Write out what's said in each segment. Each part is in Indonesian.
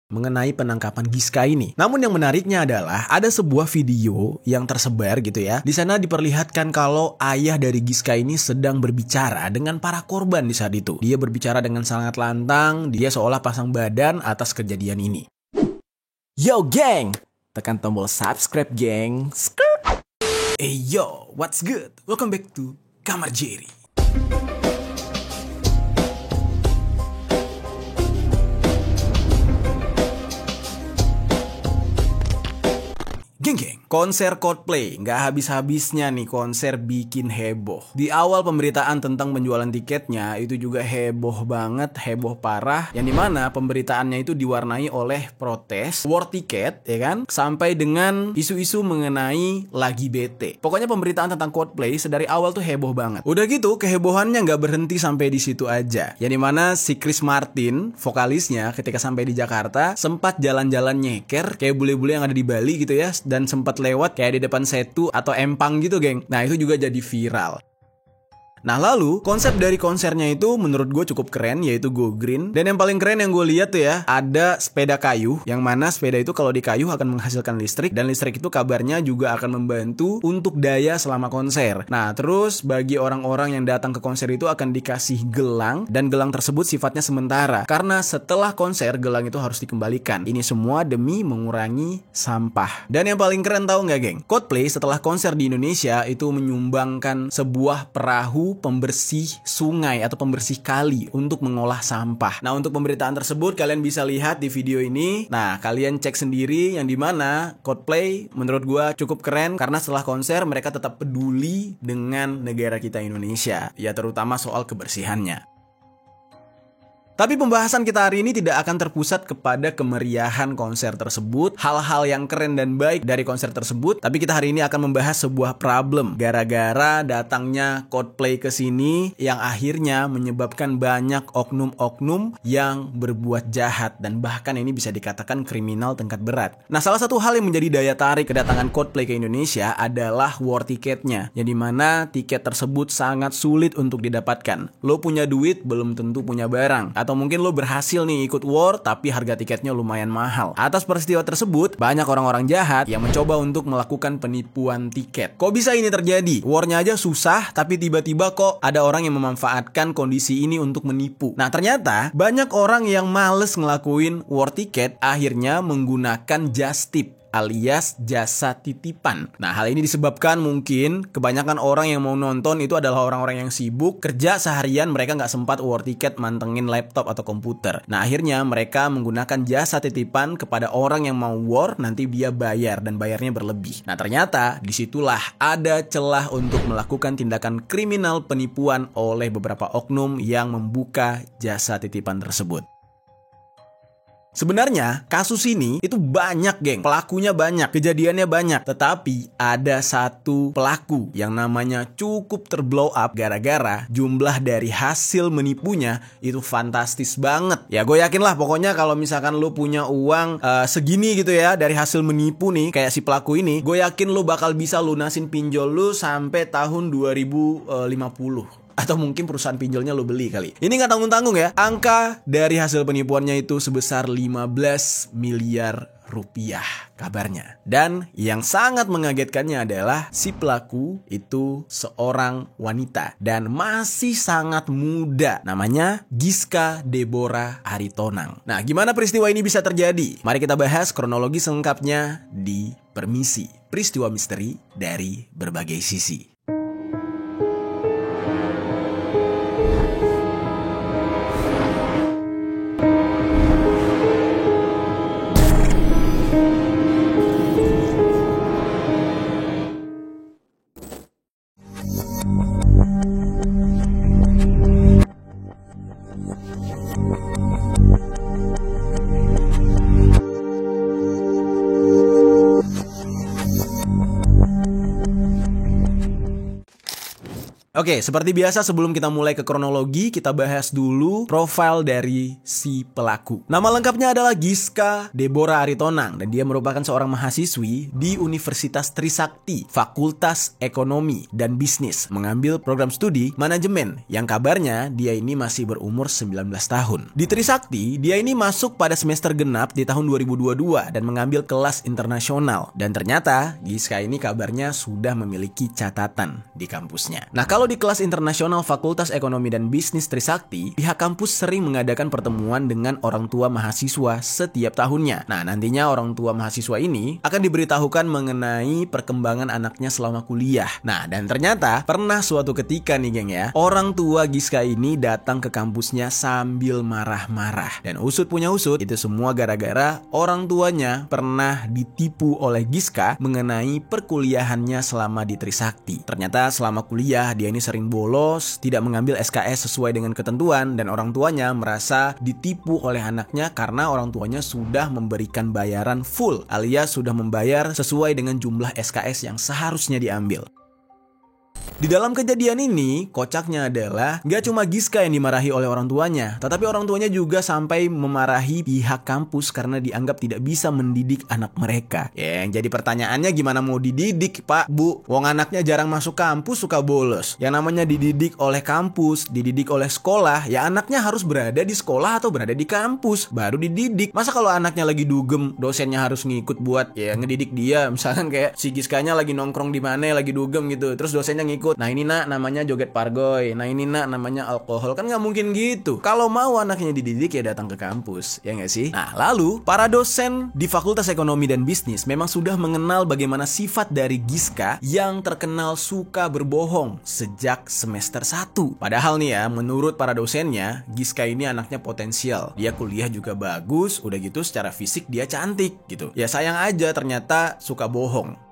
mengenai penangkapan Giska ini. Namun yang menariknya adalah ada sebuah video yang tersebar gitu ya. Di sana diperlihatkan kalau ayah dari Giska ini sedang berbicara dengan para korban di saat itu. Dia berbicara dengan sangat lantang, dia seolah pasang badan atas kejadian ini. Yo geng, tekan tombol subscribe geng. Hey yo, what's good? Welcome back to Kamar Jerry. Geng, konser Coldplay nggak habis-habisnya nih konser bikin heboh. Di awal pemberitaan tentang penjualan tiketnya itu juga heboh banget, heboh parah. Yang dimana pemberitaannya itu diwarnai oleh protes, war tiket, ya kan? Sampai dengan isu-isu mengenai lagi bete. Pokoknya pemberitaan tentang Coldplay sedari awal tuh heboh banget. Udah gitu kehebohannya nggak berhenti sampai di situ aja. Yang dimana si Chris Martin, vokalisnya ketika sampai di Jakarta sempat jalan-jalan nyeker kayak bule-bule yang ada di Bali gitu ya. Dan sempat lewat kayak di depan Setu atau Empang gitu geng. Nah itu juga jadi viral. Nah lalu konsep dari konsernya itu menurut gue cukup keren, yaitu Go Green. Dan yang paling keren yang gue lihat tuh ya, ada sepeda kayu, yang mana sepeda itu kalau dikayu akan menghasilkan listrik. Dan listrik itu kabarnya juga akan membantu untuk daya selama konser. Nah terus bagi orang-orang yang datang ke konser itu akan dikasih gelang. Dan gelang tersebut sifatnya sementara, karena setelah konser gelang itu harus dikembalikan. Ini semua demi mengurangi sampah. Dan yang paling keren tahu nggak geng? Coldplay setelah konser di Indonesia itu menyumbangkan sebuah perahu pembersih sungai atau pembersih kali untuk mengolah sampah. Nah untuk pemberitaan tersebut kalian bisa lihat di video ini. Nah kalian cek sendiri yang dimana Coldplay menurut gua cukup keren karena setelah konser mereka tetap peduli dengan negara kita Indonesia, ya terutama soal kebersihannya. Tapi pembahasan kita hari ini tidak akan terpusat kepada kemeriahan konser tersebut, hal-hal yang keren dan baik dari konser tersebut. Tapi kita hari ini akan membahas sebuah problem gara-gara datangnya Coldplay ke sini yang akhirnya menyebabkan banyak oknum-oknum yang berbuat jahat dan bahkan ini bisa dikatakan kriminal tingkat berat. Nah, salah satu hal yang menjadi daya tarik kedatangan Coldplay ke Indonesia adalah war tiketnya, yang dimana tiket tersebut sangat sulit untuk didapatkan. Lo punya duit belum tentu punya barang. Atau mungkin lo berhasil nih ikut war tapi harga tiketnya lumayan mahal. Atas peristiwa tersebut banyak orang-orang jahat yang mencoba untuk melakukan penipuan tiket. Kok bisa ini terjadi? Warnya aja susah tapi tiba-tiba kok ada orang yang memanfaatkan kondisi ini untuk menipu. Nah ternyata banyak orang yang males ngelakuin war tiket akhirnya menggunakan just tip alias jasa titipan. Nah hal ini disebabkan mungkin kebanyakan orang yang mau nonton itu adalah orang-orang yang sibuk kerja seharian, mereka nggak sempat war tiket mantengin laptop atau komputer. Nah akhirnya mereka menggunakan jasa titipan kepada orang yang mau war, nanti dia bayar dan bayarnya berlebih. Nah ternyata disitulah ada celah untuk melakukan tindakan kriminal penipuan oleh beberapa oknum yang membuka jasa titipan tersebut. Sebenarnya kasus ini itu banyak geng, pelakunya banyak, kejadiannya banyak. Tetapi ada satu pelaku yang namanya cukup terblow up gara-gara jumlah dari hasil menipunya itu fantastis banget. Ya gue yakin lah pokoknya kalau misalkan lu punya uang segini gitu ya dari hasil menipu nih kayak si pelaku ini, gue yakin lu bakal bisa lunasin pinjol lu sampai tahun 2050. Atau mungkin perusahaan pinjolnya lo beli kali. Ini gak tanggung-tanggung ya. Angka dari hasil penipuannya itu sebesar 15 miliar rupiah kabarnya. Dan yang sangat mengagetkannya adalah si pelaku itu seorang wanita dan masih sangat muda. Namanya Giska Deborah Aritonang. Nah gimana peristiwa ini bisa terjadi? Mari kita bahas kronologi selengkapnya di Permisi, peristiwa misteri dari berbagai sisi. Oke, seperti biasa sebelum kita mulai ke kronologi, kita bahas dulu profil dari si pelaku. Nama lengkapnya adalah Giska Deborah Aritonang dan dia merupakan seorang mahasiswi di Universitas Trisakti, Fakultas Ekonomi dan Bisnis, mengambil program studi manajemen yang kabarnya dia ini masih berumur 19 tahun. Di Trisakti, dia ini masuk pada semester genap di tahun 2022 dan mengambil kelas internasional. Dan ternyata Giska ini kabarnya sudah memiliki catatan di kampusnya. Nah, kalau di kelas internasional Fakultas Ekonomi dan Bisnis Trisakti, pihak kampus sering mengadakan pertemuan dengan orang tua mahasiswa setiap tahunnya. Nah, nantinya orang tua mahasiswa ini akan diberitahukan mengenai perkembangan anaknya selama kuliah. Nah, dan ternyata pernah suatu ketika nih geng ya, orang tua Giska ini datang ke kampusnya sambil marah-marah. Dan usut punya usut, itu semua gara-gara orang tuanya pernah ditipu oleh Giska mengenai perkuliahannya selama di Trisakti. Ternyata selama kuliah dia ini sering bolos, tidak mengambil SKS sesuai dengan ketentuan, dan orang tuanya merasa ditipu oleh anaknya karena orang tuanya sudah memberikan bayaran full alias sudah membayar sesuai dengan jumlah SKS yang seharusnya diambil. Di dalam kejadian ini, kocaknya adalah gak cuma Giska yang dimarahi oleh orang tuanya, tetapi orang tuanya juga sampai memarahi pihak kampus karena dianggap tidak bisa mendidik anak mereka. Ya, yang jadi pertanyaannya gimana mau dididik, Pak, Bu? Wong anaknya jarang masuk kampus, suka bolos. Yang namanya dididik oleh kampus, dididik oleh sekolah, ya anaknya harus berada di sekolah atau berada di kampus, baru dididik. Masa kalau anaknya lagi dugem, dosennya harus ngikut buat ya ngedidik dia. Misalkan kayak si Giskanya lagi nongkrong di mana, lagi dugem gitu, terus dosennya ngikut. Nah ini nak namanya joget pargoy, nah ini nak namanya alkohol, kan nggak mungkin gitu. Kalau mau anaknya dididik ya datang ke kampus, ya nggak sih? Nah lalu para dosen di Fakultas Ekonomi dan Bisnis memang sudah mengenal bagaimana sifat dari Giska yang terkenal suka berbohong sejak semester 1. Padahal nih ya, menurut para dosennya, Giska ini anaknya potensial. Dia kuliah juga bagus, udah gitu secara fisik dia cantik gitu. Ya sayang aja ternyata suka bohong.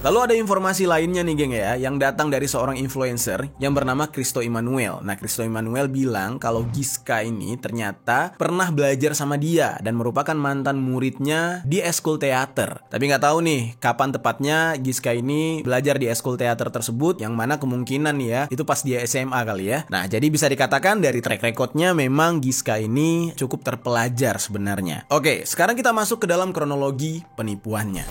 Lalu ada informasi lainnya nih geng ya, yang datang dari seorang influencer yang bernama Christo Emmanuel. Nah Christo Emmanuel bilang kalau Giska ini ternyata pernah belajar sama dia dan merupakan mantan muridnya di eskul teater. Tapi nggak tahu nih kapan tepatnya Giska ini belajar di eskul teater tersebut, yang mana kemungkinan nih ya itu pas dia SMA kali ya. Nah jadi bisa dikatakan dari track recordnya memang Giska ini cukup terpelajar sebenarnya. Oke, sekarang kita masuk ke dalam kronologi penipuannya.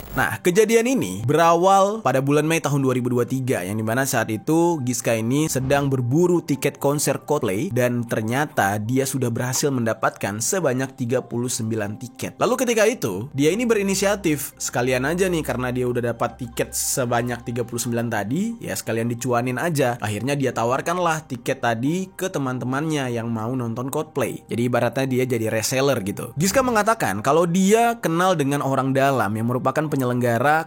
Nah, kejadian ini berawal pada bulan Mei tahun 2023, yang dimana saat itu Giska ini sedang berburu tiket konser Coldplay dan ternyata dia sudah berhasil mendapatkan sebanyak 39 tiket. Lalu ketika itu, dia ini berinisiatif, sekalian aja nih karena dia udah dapat tiket sebanyak 39 tadi, ya sekalian dicuanin aja. Akhirnya dia tawarkanlah tiket tadi ke teman-temannya yang mau nonton Coldplay. Jadi ibaratnya dia jadi reseller gitu. Giska mengatakan kalau dia kenal dengan orang dalam yang merupakan penyelenggara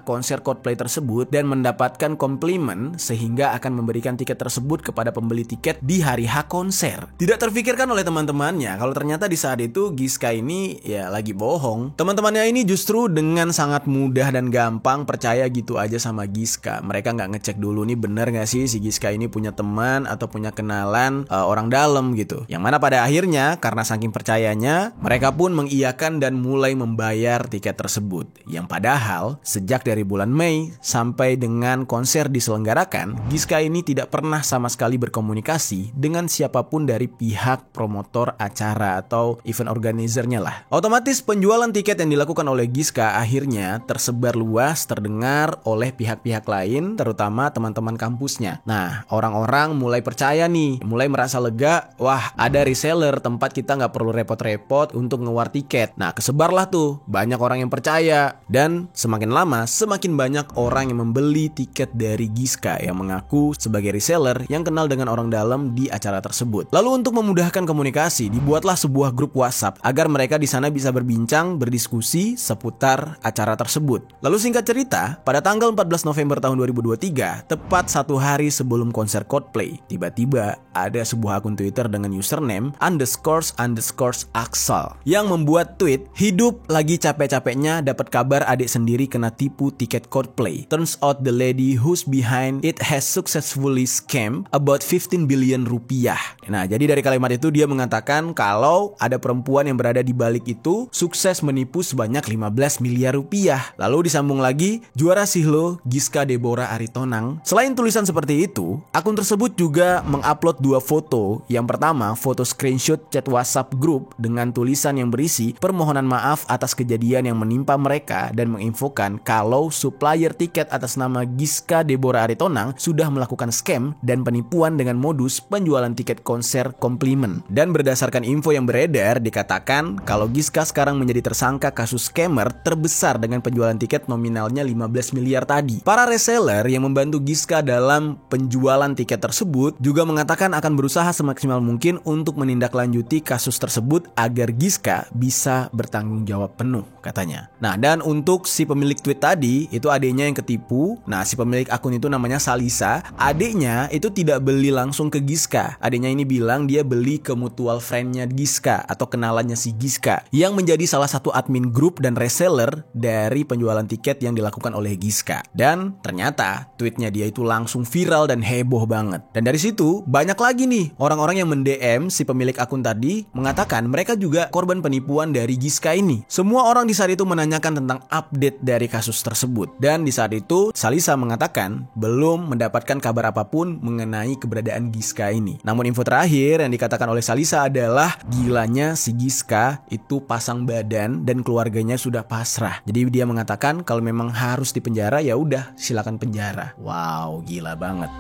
konser Coldplay tersebut dan mendapatkan komplimen sehingga akan memberikan tiket tersebut kepada pembeli tiket di hari H konser. Tidak terfikirkan oleh teman-temannya kalau ternyata di saat itu Giska ini ya lagi bohong. Teman-temannya ini justru dengan sangat mudah dan gampang percaya gitu aja sama Giska. Mereka nggak ngecek dulu nih bener nggak sih si Giska ini punya teman atau punya kenalan orang dalam gitu. Yang mana pada akhirnya karena saking percayanya mereka pun mengiyakan dan mulai membayar tiket tersebut. Yang padahal sejak dari bulan Mei sampai dengan konser diselenggarakan, Giska ini tidak pernah sama sekali berkomunikasi dengan siapapun dari pihak promotor acara atau event organizernya lah. Otomatis penjualan tiket yang dilakukan oleh Giska akhirnya tersebar luas, terdengar oleh pihak-pihak lain, terutama teman-teman kampusnya. Nah, orang-orang mulai percaya nih, mulai merasa lega, wah ada reseller, tempat kita nggak perlu repot-repot untuk ngewar tiket. Nah, kesebarlah tuh, banyak orang yang percaya, dan semakin lama, semakin banyak orang yang membeli tiket dari Giska yang mengaku sebagai reseller yang kenal dengan orang dalam di acara tersebut. Lalu untuk memudahkan komunikasi, dibuatlah sebuah grup WhatsApp agar mereka di sana bisa berbincang, berdiskusi seputar acara tersebut. Lalu singkat cerita, pada tanggal 14 November tahun 2023, tepat satu hari sebelum konser Coldplay, tiba-tiba ada sebuah akun Twitter dengan username __Axel yang membuat tweet, hidup lagi capek-capeknya dapat kabar adik sendiri sendiri kena tipu tiket Coldplay. Turns out the lady who's behind it has successfully scammed about 15 billion rupiah. Nah, jadi dari kalimat itu dia mengatakan kalau ada perempuan yang berada di balik itu sukses menipu sebanyak 15 miliar rupiah. Lalu disambung lagi, juara Sihlo Giska Deborah Aritonang. Selain tulisan seperti itu, akun tersebut juga mengupload 2 foto. Yang pertama, foto screenshot chat WhatsApp grup dengan tulisan yang berisi permohonan maaf atas kejadian yang menimpa mereka dan menginfokan kalau supplier tiket atas nama Giska Deborah Aritonang sudah melakukan scam dan penipuan dengan modus penjualan tiket konser komplimen. Dan berdasarkan info yang beredar, dikatakan kalau Giska sekarang menjadi tersangka kasus scammer terbesar dengan penjualan tiket nominalnya 15 miliar tadi. Para reseller yang membantu Giska dalam penjualan tiket tersebut juga mengatakan akan berusaha semaksimal mungkin untuk menindaklanjuti kasus tersebut agar Giska bisa bertanggung jawab penuh, katanya. Nah, dan untuk si pemilik tweet tadi, itu adiknya yang ketipu. Nah, si pemilik akun itu namanya Salisa. Adiknya itu tidak beli langsung ke Giska. Adiknya ini bilang dia beli ke mutual friend-nya Giska atau kenalannya si Giska yang menjadi salah satu admin grup dan reseller dari penjualan tiket yang dilakukan oleh Giska. Dan ternyata tweetnya dia itu langsung viral dan heboh banget. Dan dari situ banyak lagi nih orang-orang yang mend-DM si pemilik akun tadi mengatakan mereka juga korban penipuan dari Giska ini. Semua orang di saat itu menanyakan tentang update dari kasus tersebut. Dan di saat itu Salisa mengatakan belum mendapatkan kabar apapun mengenai keberadaan Giska ini. Namun info terakhir yang dikatakan oleh Salisa adalah gilanya si Giska itu pasang badan dan keluarganya sudah pasrah. Jadi dia mengatakan kalau memang harus dipenjara ya udah silakan penjara. Wow, gila banget.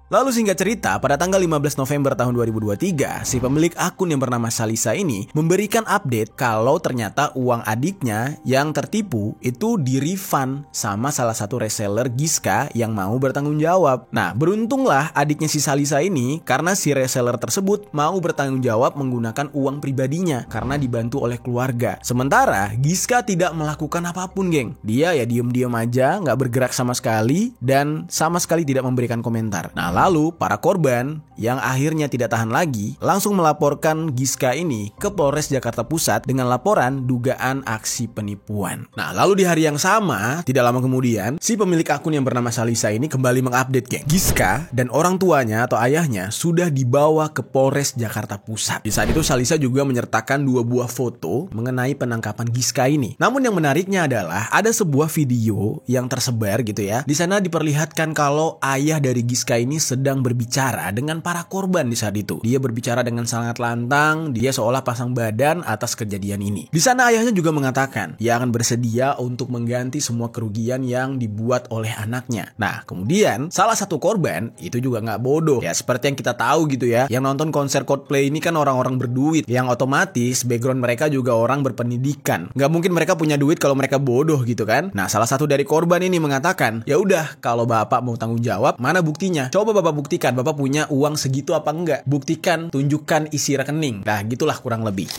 Lalu singkat cerita, pada tanggal 15 November tahun 2023, si pemilik akun yang bernama Salisa ini memberikan update kalau ternyata uang adiknya yang tertipu itu di-refund sama salah satu reseller Giska yang mau bertanggung jawab. Nah, beruntunglah adiknya si Salisa ini karena si reseller tersebut mau bertanggung jawab menggunakan uang pribadinya karena dibantu oleh keluarga. Sementara Giska tidak melakukan apapun, geng. Dia ya diem-diem aja, nggak bergerak sama sekali dan sama sekali tidak memberikan komentar. Nah, lalu para korban yang akhirnya tidak tahan lagi langsung melaporkan Giska ini ke Polres Jakarta Pusat dengan laporan dugaan aksi penipuan. Nah, lalu di hari yang sama, tidak lama kemudian, si pemilik akun yang bernama Salisa ini kembali mengupdate, geng. Giska dan orang tuanya atau ayahnya sudah dibawa ke Polres Jakarta Pusat. Di saat itu Salisa juga menyertakan 2 buah foto mengenai penangkapan Giska ini. Namun yang menariknya adalah ada sebuah video yang tersebar gitu ya. Di sana diperlihatkan kalau ayah dari Giska ini sedang berbicara dengan para korban di saat itu. Dia berbicara dengan sangat lantang, dia seolah pasang badan atas kejadian ini. Di sana ayahnya juga mengatakan, ia akan bersedia untuk mengganti semua kerugian yang dibuat oleh anaknya. Nah, kemudian salah satu korban itu juga nggak bodoh. Ya, seperti yang kita tahu gitu ya. Yang nonton konser Coldplay ini kan orang-orang berduit, yang otomatis background mereka juga orang berpendidikan. Nggak mungkin mereka punya duit kalau mereka bodoh gitu kan. Nah, salah satu dari korban ini mengatakan, ya udah, kalau bapak mau tanggung jawab, mana buktinya? Coba bapak buktikan, bapak punya uang segitu apa enggak? Buktikan, tunjukkan isi rekening. Nah, gitulah kurang lebih.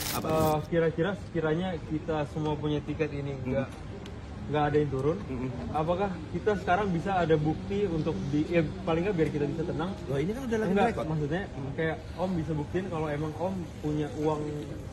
Kira-kira sekiranya kita semua punya tiket ini nggak ada yang turun, apakah kita sekarang bisa ada bukti untuk paling nggak biar kita bisa tenang? Loh, ini kan udah lagi enggak, record. maksudnya kayak Om bisa buktiin kalau emang Om punya uang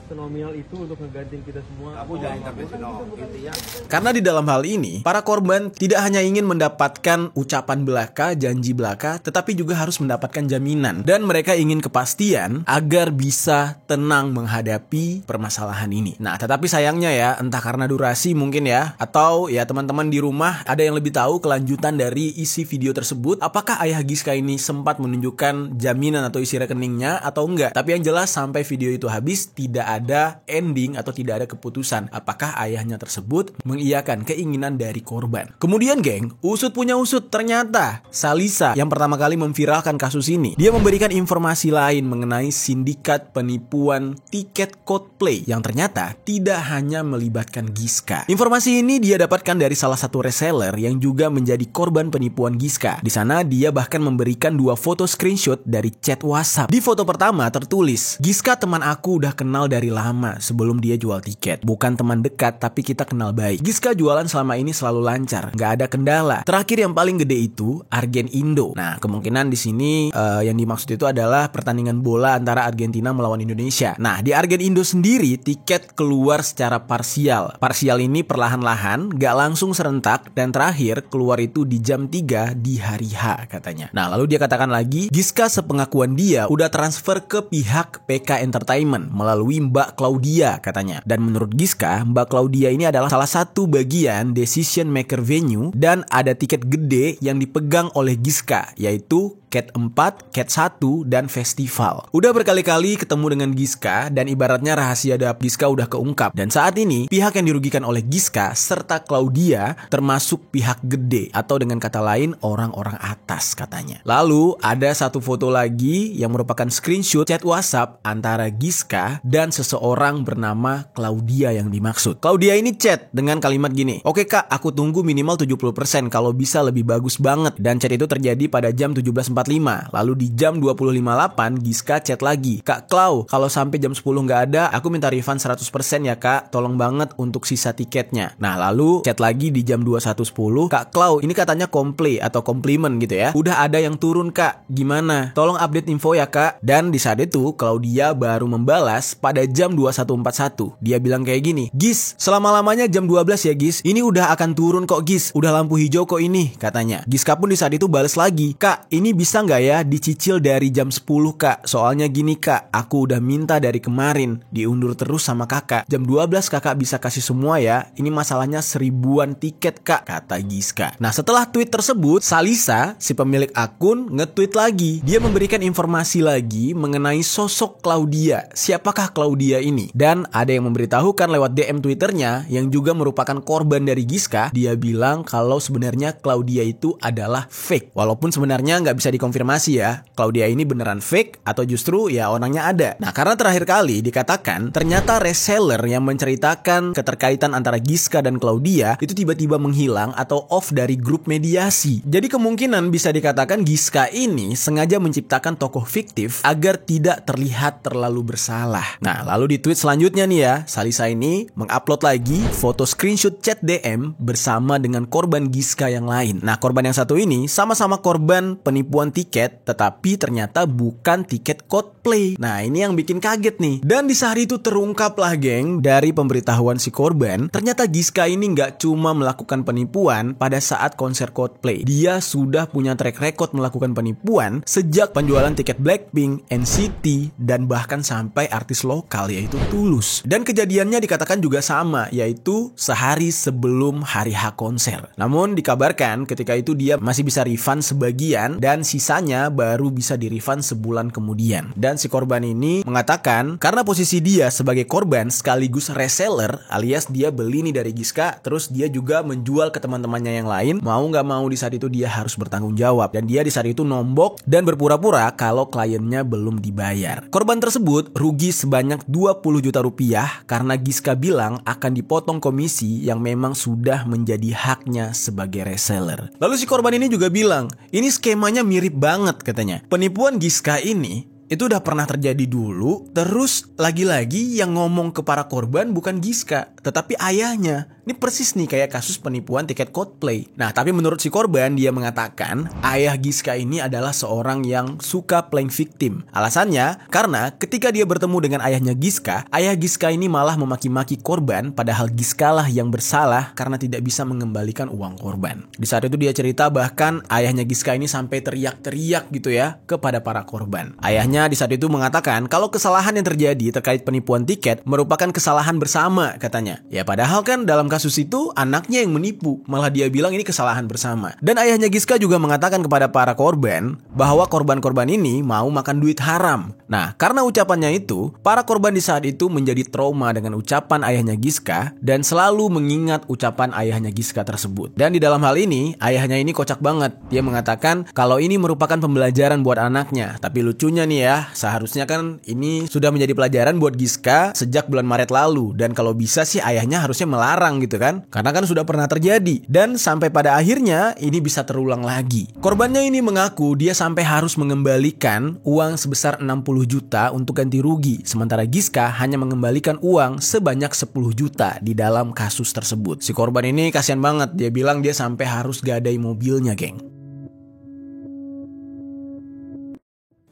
senominal itu untuk ngegantiin kita semua. Aku jangan intervensi, intinya. Karena di dalam hal ini, para korban tidak hanya ingin mendapatkan ucapan belaka, janji belaka, tetapi juga harus mendapatkan jaminan. Dan mereka ingin kepastian agar bisa tenang menghadapi permasalahan ini. Nah, tetapi sayangnya ya, entah karena durasi mungkin ya, atau ya teman-teman di rumah ada yang lebih tahu kelanjutan dari isi video tersebut, apakah ayah Giska ini sempat menunjukkan jaminan atau isi rekeningnya atau enggak. Tapi yang jelas sampai video itu habis tidak ada ending atau tidak ada keputusan apakah ayahnya tersebut mengiyakan keinginan dari korban. Kemudian geng, usut punya usut, ternyata Salisa yang pertama kali memviralkan kasus ini, dia memberikan informasi lain mengenai sindikat penipuan tiket Coldplay yang ternyata tidak hanya melibatkan Giska. Informasi ini dia dapat didapatkan dari salah satu reseller yang juga menjadi korban penipuan Giska. Di sana dia bahkan memberikan 2 foto screenshot dari chat WhatsApp. Di foto pertama tertulis, "Giska teman aku udah kenal dari lama sebelum dia jual tiket. Bukan teman dekat tapi kita kenal baik. Giska jualan selama ini selalu lancar, nggak ada kendala. Terakhir yang paling gede itu Argen Indo." Nah, kemungkinan di sini yang dimaksud itu adalah pertandingan bola antara Argentina melawan Indonesia. Nah, di Argen Indo sendiri tiket keluar secara parsial. Parsial ini perlahan-lahan, gak langsung serentak, dan terakhir keluar itu di jam 3 di hari H katanya. Nah, lalu dia katakan lagi, Giska sepengakuan dia udah transfer ke pihak PK Entertainment melalui Mbak Claudia katanya. Dan menurut Giska, Mbak Claudia ini adalah salah satu bagian decision maker venue dan ada tiket gede yang dipegang oleh Giska, yaitu Cat 4, Cat 1, dan Festival. Udah berkali-kali ketemu dengan Giska dan ibaratnya rahasia dap Giska udah keungkap. Dan saat ini pihak yang dirugikan oleh Giska serta Claudia termasuk pihak gede atau dengan kata lain orang-orang atas katanya. Lalu ada satu foto lagi yang merupakan screenshot chat WhatsApp antara Giska dan seseorang bernama Claudia yang dimaksud. Claudia ini chat dengan kalimat gini, "Oke kak, aku tunggu minimal 70%, kalau bisa lebih bagus banget." Dan chat itu terjadi pada jam 17.45. Lalu di jam 20.58 Giska chat lagi, "Kak Clau, kalau sampai jam 10 nggak ada, aku minta refund 100% ya kak, tolong banget untuk sisa tiketnya." Nah, lalu chat lagi di jam 21.10, "Kak Clau, ini katanya komplain atau komplimen gitu ya, udah ada yang turun kak, gimana? Tolong update info ya kak." Dan di saat itu Claudia baru membalas pada jam 21.41. Dia bilang kayak gini, "Gis, selama-lamanya jam 12 ya Gis, ini udah akan turun kok Gis, udah lampu hijau kok ini," katanya. Giska pun di saat itu balas lagi, "Kak, ini bisa nggak ya dicicil dari jam 10 kak, soalnya gini kak, aku udah minta dari kemarin, diundur terus sama kakak, jam 12 kakak bisa kasih semua ya, ini masalahnya 1000-an tiket kak," kata Giska. Nah, setelah tweet tersebut, Salisa, si pemilik akun, nge-tweet lagi. Dia memberikan informasi lagi mengenai sosok Claudia, siapakah Claudia ini, dan ada yang memberitahukan lewat DM Twitternya yang juga merupakan korban dari Giska. Dia bilang kalau sebenarnya Claudia itu adalah fake, walaupun sebenarnya nggak bisa dikonfirmasi ya, Claudia ini beneran fake atau justru ya orangnya ada. Nah, karena terakhir kali dikatakan ternyata reseller yang menceritakan keterkaitan antara Giska dan Claudia itu tiba-tiba menghilang atau off dari grup mediasi. Jadi kemungkinan bisa dikatakan Giska ini sengaja menciptakan tokoh fiktif agar tidak terlihat terlalu bersalah. Nah, lalu di tweet selanjutnya nih ya, Salisa ini mengupload lagi foto screenshot chat DM bersama dengan korban Giska yang lain. Nah, korban yang satu ini sama-sama korban penipuan tiket, tetapi ternyata bukan tiket Coldplay. Nah, ini yang bikin kaget nih. Dan di sehari itu terungkaplah geng, dari pemberitahuan si korban, ternyata Giska ini nggak cuma melakukan penipuan pada saat konser Coldplay. Dia sudah punya track record melakukan penipuan sejak penjualan tiket Blackpink, NCT, dan bahkan sampai artis lokal yaitu Tulus. Dan kejadiannya dikatakan juga sama, yaitu sehari sebelum hari H konser. Namun dikabarkan ketika itu dia masih bisa refund sebagian dan sisanya baru bisa di-refund sebulan kemudian. Dan si korban ini mengatakan karena posisi dia sebagai korban sekaligus reseller, alias dia beli nih dari Giska, terus dia juga menjual ke teman-temannya yang lain, mau nggak mau di saat itu dia harus bertanggung jawab. Dan dia di saat itu nombok dan berpura-pura kalau kliennya belum dibayar. Korban tersebut rugi sebanyak 20 juta rupiah karena Giska bilang akan dipotong komisi yang memang sudah menjadi haknya sebagai reseller. Lalu si korban ini juga bilang, ini skemanya mirip banget katanya. Penipuan Giska ini itu udah pernah terjadi dulu, terus lagi-lagi yang ngomong ke para korban bukan Giska, tetapi ayahnya. Ini persis nih kayak kasus penipuan tiket Coldplay. Nah, tapi menurut si korban, dia mengatakan ayah Giska ini adalah seorang yang suka playing victim. Alasannya, karena ketika dia bertemu dengan ayahnya Giska, ayah Giska ini malah memaki-maki korban, padahal Giska lah yang bersalah karena tidak bisa mengembalikan uang korban. Di saat itu dia cerita bahkan ayahnya Giska ini sampai teriak-teriak gitu ya kepada para korban. Ayahnya di saat itu mengatakan kalau kesalahan yang terjadi terkait penipuan tiket merupakan kesalahan bersama katanya. Ya padahal kan dalam kasus itu anaknya yang menipu, malah dia bilang ini kesalahan bersama. Dan ayahnya Giska juga mengatakan kepada para korban bahwa korban-korban ini mau makan duit haram. Nah, karena ucapannya itu, para korban di saat itu menjadi trauma dengan ucapan ayahnya Giska dan selalu mengingat ucapan ayahnya Giska tersebut. Dan di dalam hal ini, ayahnya ini kocak banget. Dia mengatakan kalau ini merupakan pembelajaran buat anaknya. Tapi lucunya nih ya, seharusnya kan ini sudah menjadi pelajaran buat Giska sejak bulan Maret lalu. Dan kalau bisa sih ayahnya harusnya melarang gitu kan, karena kan sudah pernah terjadi. Dan sampai pada akhirnya ini bisa terulang lagi. Korbannya ini mengaku dia sampai harus mengembalikan uang sebesar 60 juta untuk ganti rugi. Sementara Giska hanya mengembalikan uang sebanyak 10 juta di dalam kasus tersebut. Si korban ini kasihan banget, dia bilang dia sampai harus gadai mobilnya, geng.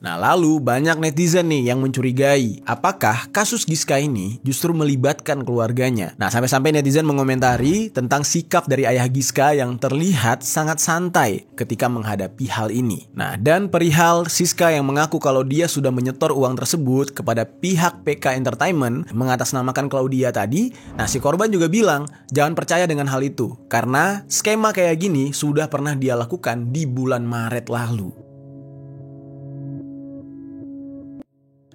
Nah, lalu banyak netizen nih yang mencurigai apakah kasus Giska ini justru melibatkan keluarganya. Nah, sampai-sampai netizen mengomentari tentang sikap dari ayah Giska yang terlihat sangat santai ketika menghadapi hal ini. Nah, dan perihal Siska yang mengaku kalau dia sudah menyetor uang tersebut kepada pihak PK Entertainment mengatasnamakan Claudia tadi, nah si korban juga bilang jangan percaya dengan hal itu karena skema kayak gini sudah pernah dia lakukan di bulan Maret lalu.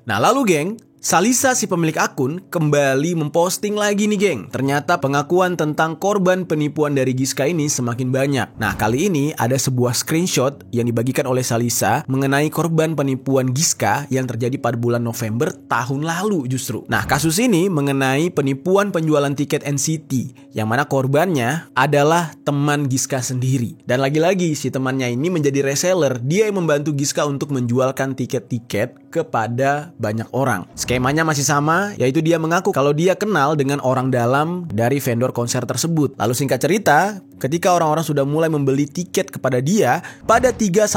Nah lalu geng, Salisa si pemilik akun kembali memposting lagi nih geng. Ternyata pengakuan tentang korban penipuan dari Giska ini semakin banyak. Nah kali ini ada sebuah screenshot yang dibagikan oleh Salisa mengenai korban penipuan Giska yang terjadi pada bulan November tahun lalu justru. Nah kasus ini mengenai penipuan penjualan tiket NCT yang mana korbannya adalah teman Giska sendiri. Dan lagi-lagi si temannya ini menjadi reseller. Dia yang membantu Giska untuk menjualkan tiket-tiket kepada banyak orang. Skemanya masih sama, yaitu dia mengaku kalau dia kenal dengan orang dalam dari vendor konser tersebut. Lalu singkat cerita, ketika orang-orang sudah mulai membeli tiket kepada dia, pada 3-2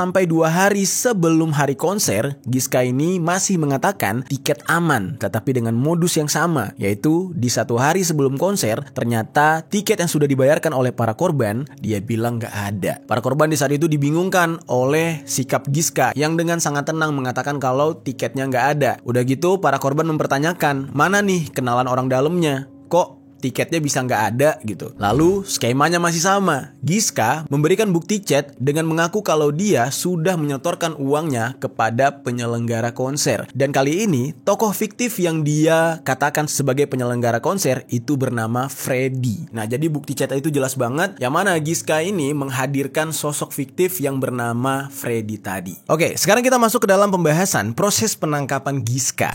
hari sebelum hari konser, Giska ini masih mengatakan tiket aman, tetapi dengan modus yang sama, yaitu di 1 hari sebelum konser, ternyata tiket yang sudah dibayarkan oleh para korban, dia bilang gak ada. Para korban di saat itu dibingungkan oleh sikap Giska yang dengan sangat tenang mengatakan kalau tiketnya gak ada. Udah gitu, para korban mempertanyakan, mana nih kenalan orang dalamnya? Kok tiketnya bisa nggak ada gitu? Lalu skemanya masih sama. Giska memberikan bukti chat dengan mengaku kalau dia sudah menyetorkan uangnya kepada penyelenggara konser. Dan kali ini tokoh fiktif yang dia katakan sebagai penyelenggara konser itu bernama Freddy. Nah jadi bukti chat itu jelas banget yang mana Giska ini menghadirkan sosok fiktif yang bernama Freddy tadi. Oke, sekarang kita masuk ke dalam pembahasan proses penangkapan Giska.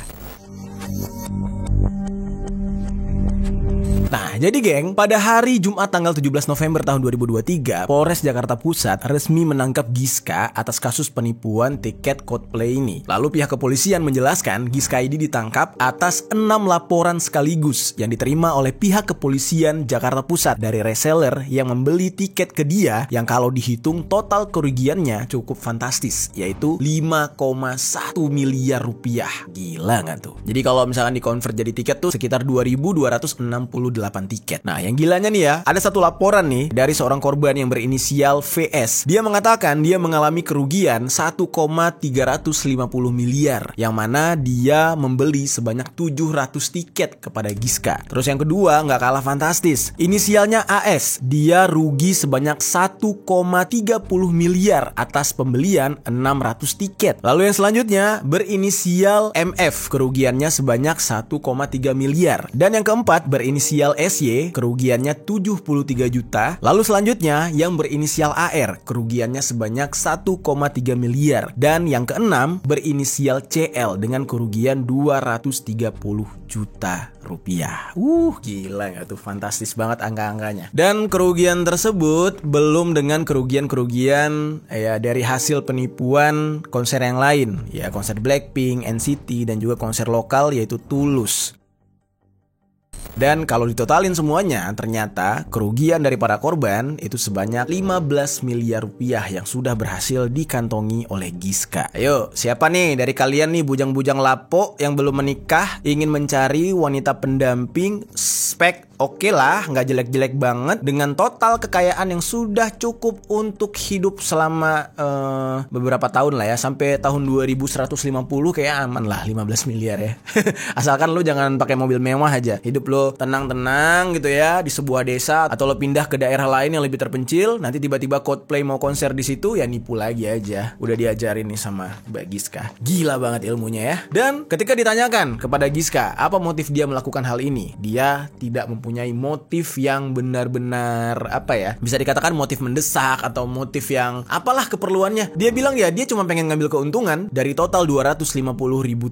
Nah, jadi geng, pada hari Jumat tanggal 17 November tahun 2023, Polres Jakarta Pusat resmi menangkap Giska atas kasus penipuan tiket Coldplay ini. Lalu pihak kepolisian menjelaskan Giska ini ditangkap atas 6 laporan sekaligus yang diterima oleh pihak kepolisian Jakarta Pusat dari reseller yang membeli tiket ke dia yang kalau dihitung total kerugiannya cukup fantastis, yaitu 5,1 miliar rupiah. Gila nggak tuh? Jadi kalau misalkan dikonvert jadi tiket tuh sekitar 2.268 tiket. Nah yang gilanya nih ya, ada satu laporan nih dari seorang korban yang berinisial VS. Dia mengatakan dia mengalami kerugian 1,350 miliar, yang mana dia membeli sebanyak 700 tiket kepada Giska. Terus yang kedua nggak kalah fantastis, inisialnya AS. Dia rugi sebanyak 1,30 miliar atas pembelian 600 tiket. Lalu yang selanjutnya berinisial MF, kerugiannya sebanyak 1,3 miliar. Dan yang keempat berinisial SY, kerugiannya 73 juta. Lalu selanjutnya yang berinisial AR, kerugiannya sebanyak 1,3 miliar. Dan yang keenam berinisial CL dengan kerugian 230 juta rupiah. Gila gak tuh? Fantastis banget angka-angkanya. Dan kerugian tersebut belum dengan kerugian-kerugian ya dari hasil penipuan konser yang lain. Ya konser Blackpink, NCT, dan juga konser lokal yaitu Tulus. Dan kalau ditotalin semuanya, ternyata kerugian dari para korban itu sebanyak 15 miliar rupiah yang sudah berhasil dikantongi oleh Giska. Ayo, siapa nih dari kalian nih bujang-bujang lapo yang belum menikah, ingin mencari wanita pendamping spek oke lah, nggak jelek-jelek banget, dengan total kekayaan yang sudah cukup untuk hidup selama beberapa tahun lah ya, sampai tahun 2150 kayak aman lah 15 miliar ya. Asalkan lu jangan pakai mobil mewah aja, hidup lu tenang-tenang gitu ya di sebuah desa, atau lo pindah ke daerah lain yang lebih terpencil, nanti tiba-tiba Coldplay mau konser di situ, ya nipu lagi aja. Udah diajarin nih sama Mbak Giska. Gila banget ilmunya ya. Dan ketika ditanyakan kepada Giska apa motif dia melakukan hal ini, dia tidak mempunyai motif yang benar-benar bisa dikatakan motif mendesak atau motif yang apalah keperluannya. Dia bilang ya dia cuma pengen ngambil keuntungan dari total 250.000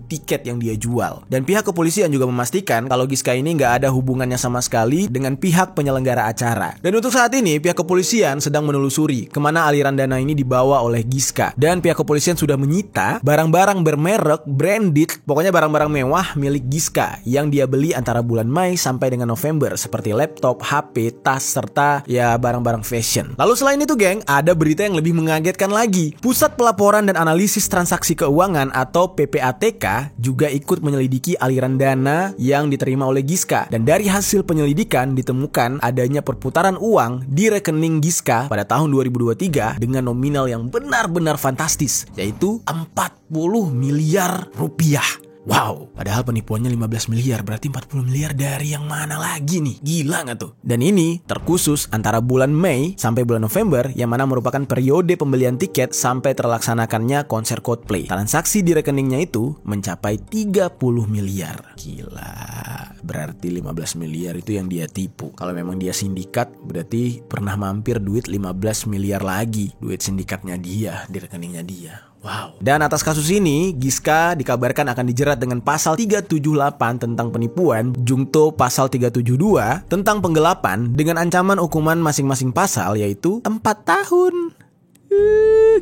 tiket yang dia jual. Dan pihak kepolisian juga memastikan kalau Giska ini nggak ada hubungannya sama sekali dengan pihak penyelenggara acara. Dan untuk saat ini pihak kepolisian sedang menelusuri kemana aliran dana ini dibawa oleh Giska. Dan pihak kepolisian sudah menyita barang-barang bermerek, branded, pokoknya barang-barang mewah milik Giska yang dia beli antara bulan Mei sampai dengan November, seperti laptop, HP, tas, serta ya barang-barang fashion. Lalu selain itu geng, ada berita yang lebih mengagetkan lagi. Pusat Pelaporan dan Analisis Transaksi Keuangan atau PPATK juga ikut menyelidiki aliran dana yang diterima oleh Giska. Dan dari hasil penyelidikan ditemukan adanya perputaran uang di rekening Giska pada tahun 2023 dengan nominal yang benar-benar fantastis, yaitu 40 miliar rupiah. Wow, padahal penipuannya 15 miliar, berarti 40 miliar dari yang mana lagi nih? Gila gak tuh? Dan ini terkhusus antara bulan Mei sampai bulan November, yang mana merupakan periode pembelian tiket sampai terlaksanakannya konser Coldplay. Transaksi di rekeningnya itu mencapai 30 miliar. Gila, berarti 15 miliar itu yang dia tipu. Kalau memang dia sindikat, berarti pernah mampir duit 15 miliar lagi. Duit sindikatnya dia, di rekeningnya dia. Wow. Dan atas kasus ini, Giska dikabarkan akan dijerat dengan pasal 378 tentang penipuan, Jungto pasal 372 tentang penggelapan dengan ancaman hukuman masing-masing pasal yaitu 4 tahun.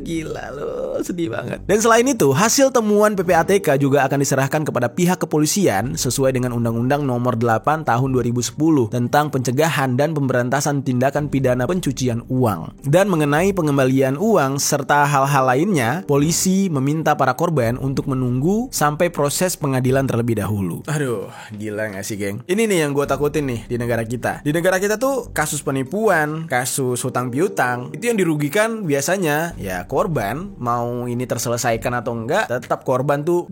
Gila loh, sedih banget. Dan selain itu, hasil temuan PPATK juga akan diserahkan kepada pihak kepolisian sesuai dengan Undang-Undang Nomor 8 Tahun 2010 tentang pencegahan dan pemberantasan tindakan pidana pencucian uang. Dan mengenai pengembalian uang serta hal-hal lainnya, polisi meminta para korban untuk menunggu sampai proses pengadilan terlebih dahulu. Aduh, gila gak sih geng? Ini nih yang gue takutin nih di negara kita. Di negara kita tuh kasus penipuan, kasus hutang piutang, itu yang dirugikan biasanya ya korban. Mau ini terselesaikan atau enggak, tetap korban tuh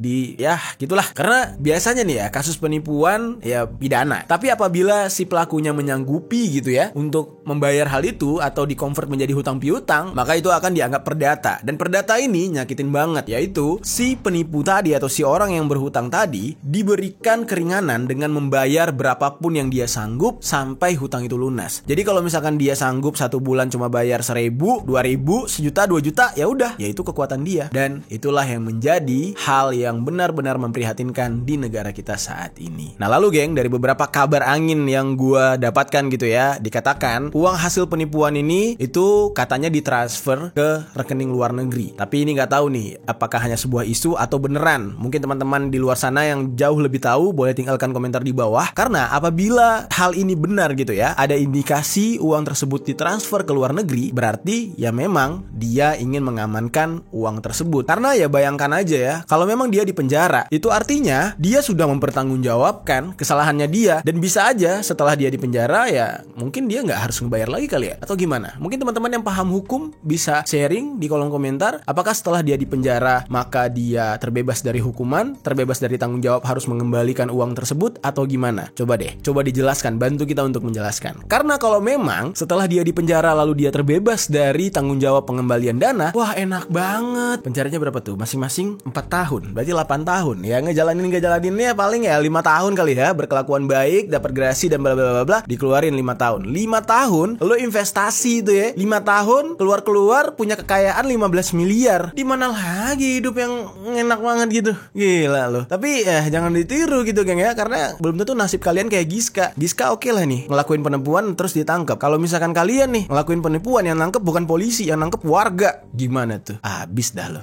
gitulah. Karena biasanya nih ya kasus penipuan ya pidana. Tapi apabila si pelakunya menyanggupi gitu ya untuk membayar hal itu atau di-convert menjadi hutang piutang, maka itu akan dianggap perdata. Dan perdata ini nyakitin banget, yaitu si penipu tadi atau si orang yang berhutang tadi diberikan keringanan dengan membayar berapapun yang dia sanggup sampai hutang itu lunas. Jadi kalau misalkan dia sanggup 1 bulan cuma bayar 1.000, 2.000, sejuta, 2 juta, ya udah, ya itu kekuatan dia. Dan itulah yang menjadi hal yang benar-benar memprihatinkan di negara kita saat ini. Nah lalu geng, dari beberapa kabar angin yang gua dapatkan gitu ya, dikatakan uang hasil penipuan ini itu katanya ditransfer ke rekening luar negeri. Tapi ini nggak tahu nih apakah hanya sebuah isu atau beneran. Mungkin teman-teman di luar sana yang jauh lebih tahu boleh tinggalkan komentar di bawah. Karena apabila hal ini benar gitu ya, ada indikasi uang tersebut ditransfer ke luar negeri, berarti ya memang dia ingin mengamankan uang tersebut. Karena ya bayangkan aja ya, kalau memang dia di penjara, itu artinya dia sudah mempertanggungjawabkan kesalahannya dia. Dan bisa aja setelah dia di penjara ya mungkin dia nggak harus ngebayar lagi kali ya, atau gimana? Mungkin teman-teman yang paham hukum bisa sharing di kolom komentar. Apakah setelah dia di penjara maka dia terbebas dari hukuman, terbebas dari tanggung jawab harus mengembalikan uang tersebut, atau gimana? Coba deh, coba dijelaskan, bantu kita untuk menjelaskan. Karena kalau memang setelah dia di penjara lalu dia terbebas dari tanggung jawab pengembalian dana, wah enak banget. Penjaranya berapa tuh? Masing-masing 4 tahun, berarti 8 tahun. Ya ngejalaninnya paling ya 5 tahun kali ya, berkelakuan baik, dapat gerasi dan bla bla bla bla, dikeluarin 5 tahun. 5 tahun lo investasi itu ya, 5 tahun keluar punya kekayaan 15 miliar. Di mana lagi hidup yang enak banget gitu? Gila lo. Tapi ya jangan ditiru gitu geng ya, karena belum tentu nasib kalian kayak Giska oke lah nih ngelakuin penipuan terus ditangkap. Kalau misalkan kalian nih ngelakuin penipuan, yang nangkep bukan polisi, yang nangkep warga, gimana tuh? Abis dah lo.